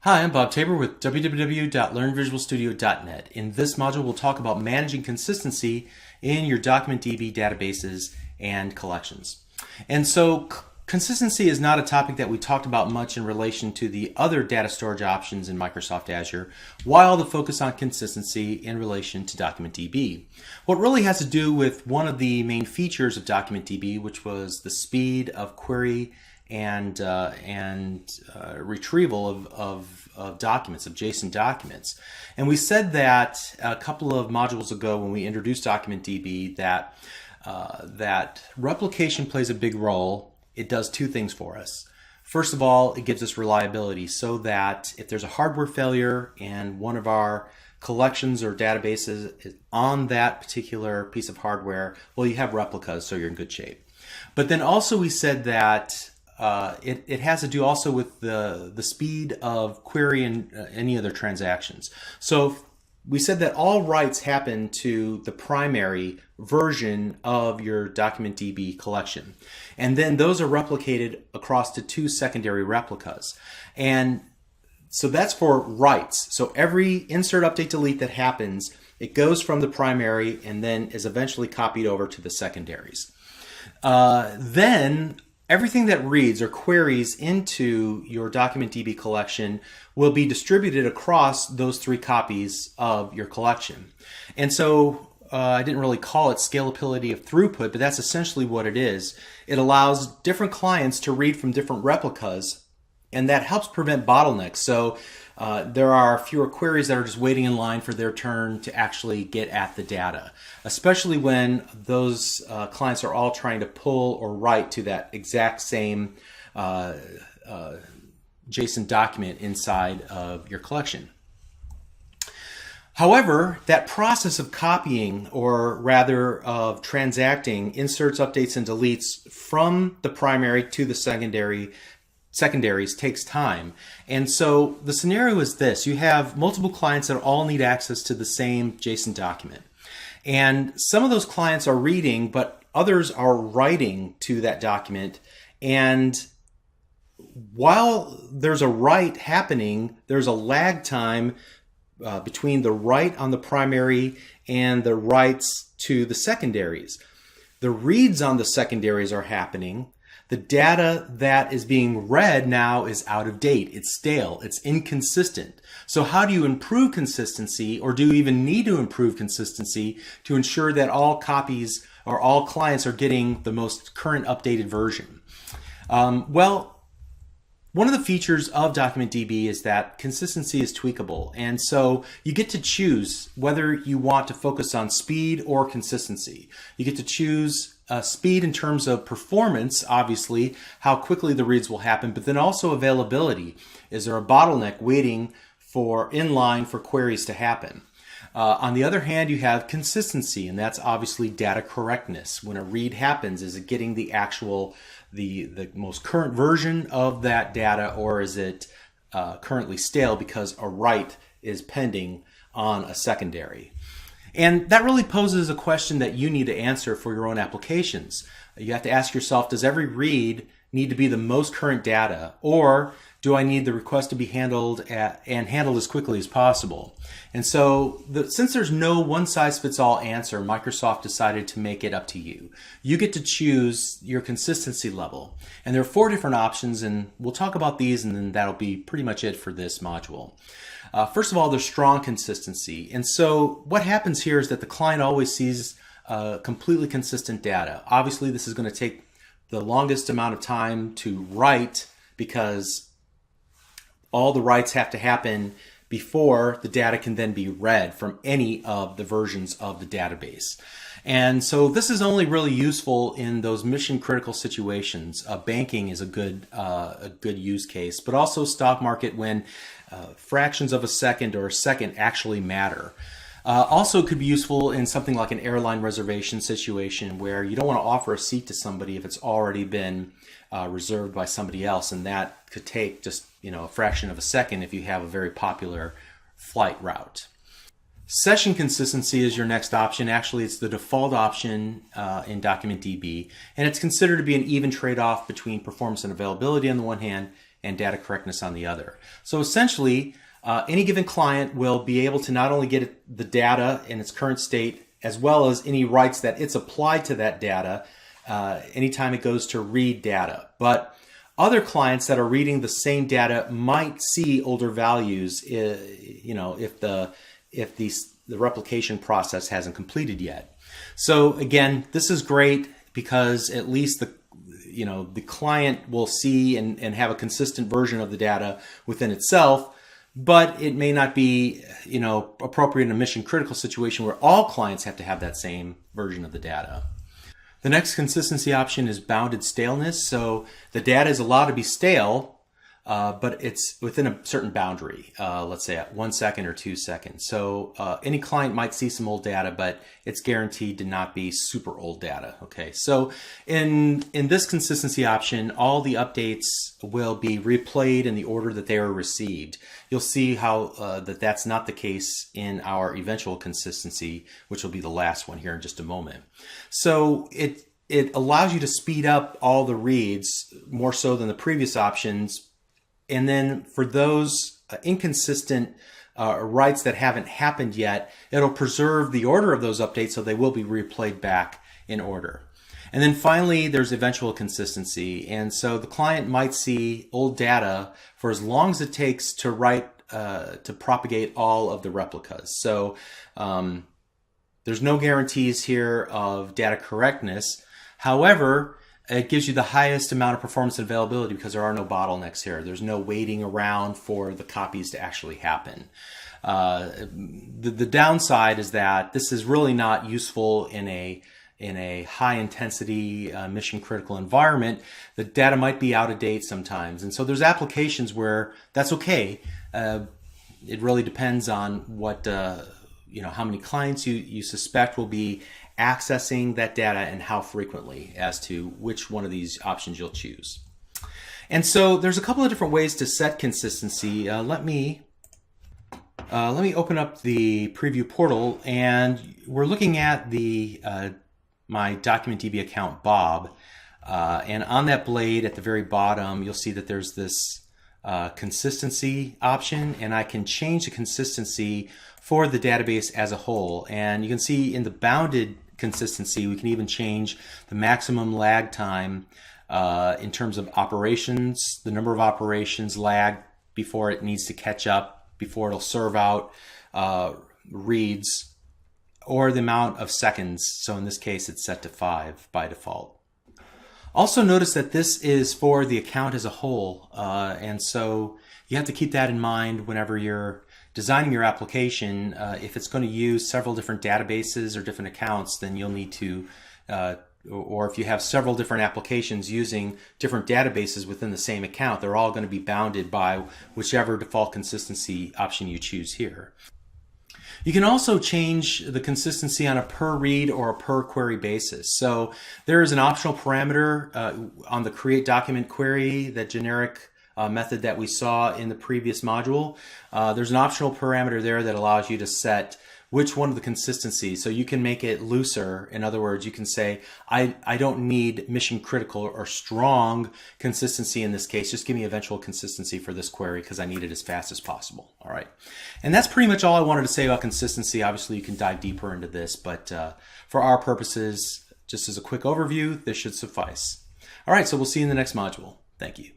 Hi, I'm Bob Tabor with www.learnvisualstudio.net. In this module, we'll talk about managing consistency in your DocumentDB databases and collections. And so consistency is not a topic that we talked about much in relation to the other data storage options in Microsoft Azure, while the focus on consistency in relation to DocumentDB. What really has to do with one of the main features of DocumentDB, which was the speed of query and retrieval of documents, of JSON documents. And we said that a couple of modules ago when we introduced DocumentDB that replication plays a big role. It does two things for us. First of all, it gives us reliability so that if there's a hardware failure and one of our collections or databases is on that particular piece of hardware, well, you have replicas, so you're in good shape. But then also we said that it has to do also with the speed of query and any other transactions. So we said that all writes happen to the primary version of your DocumentDB collection. And then those are replicated across to two secondary replicas. And so that's for writes. So every insert, update, delete that happens, it goes from the primary and then is eventually copied over to the secondaries. Then everything that reads or queries into your DocumentDB collection will be distributed across those three copies of your collection. And so I didn't really call it scalability of throughput, but that's essentially what it is. It allows different clients to read from different replicas, and that helps prevent bottlenecks. So there are fewer queries that are just waiting in line for their turn to actually get at the data, especially when those clients are all trying to pull or write to that exact same JSON document inside of your collection. However, that process of copying, or rather of transacting inserts, updates, and deletes from the primary to the secondaries takes time. And so the scenario is this: you have multiple clients that all need access to the same JSON document. And some of those clients are reading, but others are writing to that document. And while there's a write happening, there's a lag time between the write on the primary and the writes to the secondaries. The reads on the secondaries are happening. The data that is being read now is out of date. It's stale. It's inconsistent. So how do you improve consistency, or do you even need to improve consistency to ensure that all copies or all clients are getting the most current updated version? Well, one of the features of DocumentDB is that consistency is tweakable. And so you get to choose whether you want to focus on speed or consistency. You get to choose speed in terms of performance, obviously, how quickly the reads will happen, but then also availability. Is there a bottleneck waiting for inline for queries to happen? On the other hand, you have consistency, and that's obviously data correctness. When a read happens, is it getting the actual, the most current version of that data, or is it currently stale because a write is pending on a secondary? And that really poses a question that you need to answer for your own applications. You have to ask yourself, does every read need to be the most current data, or do I need the request to be handled handled as quickly as possible? And so since there's no one-size-fits-all answer, Microsoft decided to make it up to you. You get to choose your consistency level. And there are 4 different options, and we'll talk about these, and then that'll be pretty much it for this module. First of all, there's strong consistency. And so what happens here is that the client always sees completely consistent data. Obviously, this is going to take the longest amount of time to write, because all the writes have to happen before the data can then be read from any of the versions of the database. And so this is only really useful in those mission critical situations. Banking is a good use case, but also stock market, when fractions of a second or a second actually matter. Also, it could be useful in something like an airline reservation situation where you don't want to offer a seat to somebody if it's already been reserved by somebody else, and that could take just a fraction of a second if you have a very popular flight route. Session consistency is your next option. Actually, it's the default option in DocumentDB, and it's considered to be an even trade-off between performance and availability on the one hand, and data correctness on the other. So essentially, any given client will be able to not only get the data in its current state, as well as any rights that it's applied to that data anytime it goes to read data. But other clients that are reading the same data might see older values, if the replication process hasn't completed yet. So again, this is great because at least the client will see and have a consistent version of the data within itself. But it may not be, appropriate in a mission critical situation where all clients have to have that same version of the data. The next consistency option is bounded staleness. So the data is allowed to be stale, but it's within a certain boundary, let's say at 1 second or 2 seconds. So any client might see some old data, but it's guaranteed to not be super old data. Okay, so in this consistency option, all the updates will be replayed in the order that they are received. You'll see how that's not the case in our eventual consistency, which will be the last one here in just a moment. So it allows you to speed up all the reads more so than the previous options. And then for those inconsistent writes that haven't happened yet, it'll preserve the order of those updates so they will be replayed back in order. And then finally, there's eventual consistency. And so the client might see old data for as long as it takes to write, to propagate all of the replicas. So there's no guarantees here of data correctness. However, it gives you the highest amount of performance and availability because there are no bottlenecks here. There's no waiting around for the copies to actually happen. The downside is that this is really not useful in a high intensity mission critical environment. The data might be out of date sometimes. And so there's applications where that's okay. It really depends on what, how many clients you suspect will be accessing that data and how frequently as to which one of these options you'll choose. And so there's a couple of different ways to set consistency. Let me open up the preview portal, and we're looking at my DocumentDB account, Bob. And on that blade at the very bottom, you'll see that there's this consistency option, and I can change the consistency for the database as a whole. And you can see in the bounded consistency, we can even change the maximum lag time in terms of operations, the number of operations lag before it needs to catch up, before it'll serve out reads, or the amount of seconds. So in this case, it's set to 5 by default. Also notice that this is for the account as a whole, and so you have to keep that in mind whenever you're designing your application. If it's going to use several different databases or different accounts, then you'll need to, or if you have several different applications using different databases within the same account, they're all going to be bounded by whichever default consistency option you choose here. You can also change the consistency on a per read or a per query basis. So there is an optional parameter on the create document query, that generic method that we saw in the previous module. There's an optional parameter there that allows you to set which one of the consistencies. So you can make it looser. In other words, you can say, I don't need mission critical or strong consistency in this case. Just give me eventual consistency for this query because I need it as fast as possible. All right. And that's pretty much all I wanted to say about consistency. Obviously, you can dive deeper into this, but for our purposes, just as a quick overview, this should suffice. All right. So we'll see you in the next module. Thank you.